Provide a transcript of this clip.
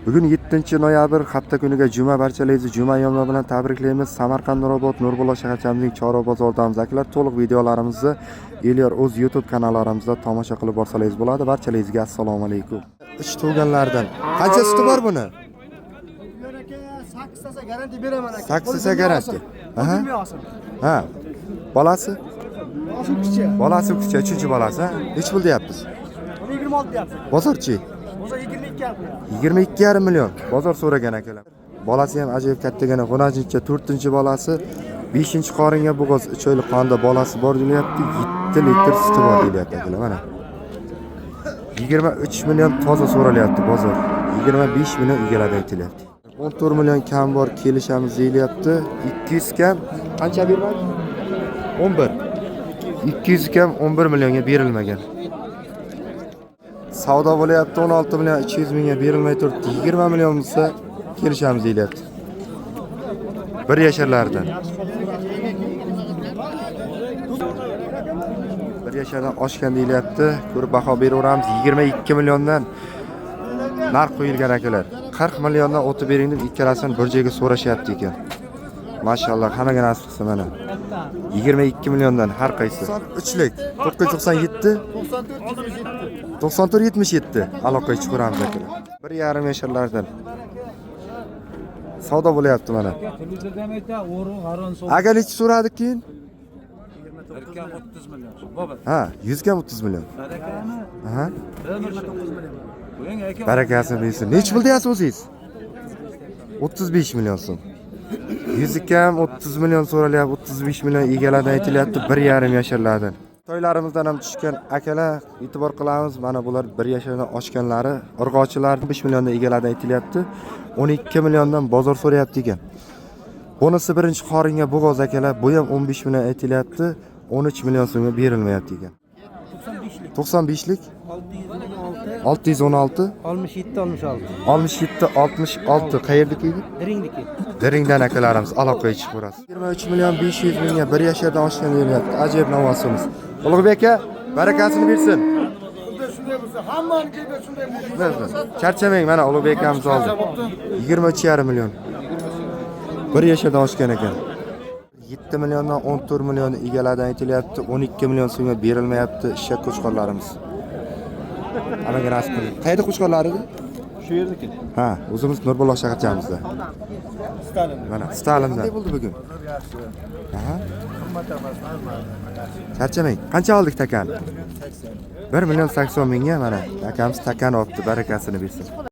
Bugun 7-noyabr hafta kuniga juma, barchalaringizni juma yo'mi bilan tabriklaymiz. Samarqand Nurobod Nurbulo shaharchamizning Chorva bozoridamiz akalar. To'liq videolarimizni Elyor o'z YouTube kanallarimizda tomosha qilib borsalaringiz bo'ladi. Barchalaringizga assalomu alaykum. Ich tug'ganlardan qancha suti bor buni? 8 tasa garanti beraman aka. 8 tasa garanti. Aha. Ha. Bolasi? Bolasi kichik, 3-bolasi. Nech pul deyapsiz? 26 deyapsiz. Bozorchi? Bozor 22 yapti. 22,5 million bozor so'ragan akalar. Bolasi ham ajoyib kattagina, 4-bolasi 5-qoringa bo'g'oz cho'li qonda bolasi bor deyapti. 7 litr suti bor deyapti akalar. Mana 23 million toza so'ralyapti bozor. 25 million egaladi aytilyapti. 14 million kam bor kelishamiz deyilyapti. 200 kam qancha bermadi? 11. 200 kam 11 millionga berilmagan. Savdo bo'layapti 16 million 200 mingga berilmay turibdi. 20 million bo'lsa kelishamiz deyilyapti. 1 yasharlardan. 1 yashardan oshgan deyilyapti. Ko'rib baho beraveramiz. 22 milliondan narx qo'yilgan akalar. 40 milliondan o'tib bering deb ikkalasini bir joyga so'rashyapti ekan. Mashalloh, hammaga nasib qilsin mana. 22 milliondan har qaysi. 3lik 997 9477 aloqa chiqaramiz akalar. 1,5 yasharlardan. Savdo bo'layapti mana. Agar nech so'radi keyin? 30 million. Ha, 100 ga 30 million. Aha. Barakasini bersin. Nech pul deyapsiz o'zingiz? 35 million so'm. 100 kam 30 million so'ralyapti, 35 million egalardan aytilyapti, 1,5 yasharlardan. To'ylarimizdan ham tushgan akalar e'tibor qilamiz. Mana bular 1 yashardan oshganlari, urg'ochilar 5 milliondan egalardan aytilyapti. 12 milliondan bozor so'rayapti ekan. Bunisi birinchi qoringa bo'g'oz akalar, bu ham 15 million aytilyapti, 13 million so'mga berilmayapti ekan. 95lik 616 67 66 qayerdaki edi? Diringdan akalarimiz aloqaga chiqib ko'rasiz. 23 million 500 mingga 1 yashardan oshgan deyapti. Ajoyib navosimiz. Ulug'bek aka, barakasini bersin. Shunday bo'lsa, hammanikida shunday bo'lsa. Charchamang, mana Ulug'bek akamiz oldi. 23,5 million. 1 yashardan oshgan ekan. 7 milliondan 14 million egalardan aytilyapti, 12 million so'mga berilmayapti ishak qo'chqorlarimiz. Hammaga nasib qilsin. Qayerda qo'chqorlar edi? Shu yerdaki. Ha, o'zimiz Nurbulo shaharchamizda. Stalin. Mana Stalinda. Qanday bo'ldi bugun? Aha. Charchamang. Qancha oldik takani? 1 million 80 mingga mana akamiz takani olibdi, barakasini bersin.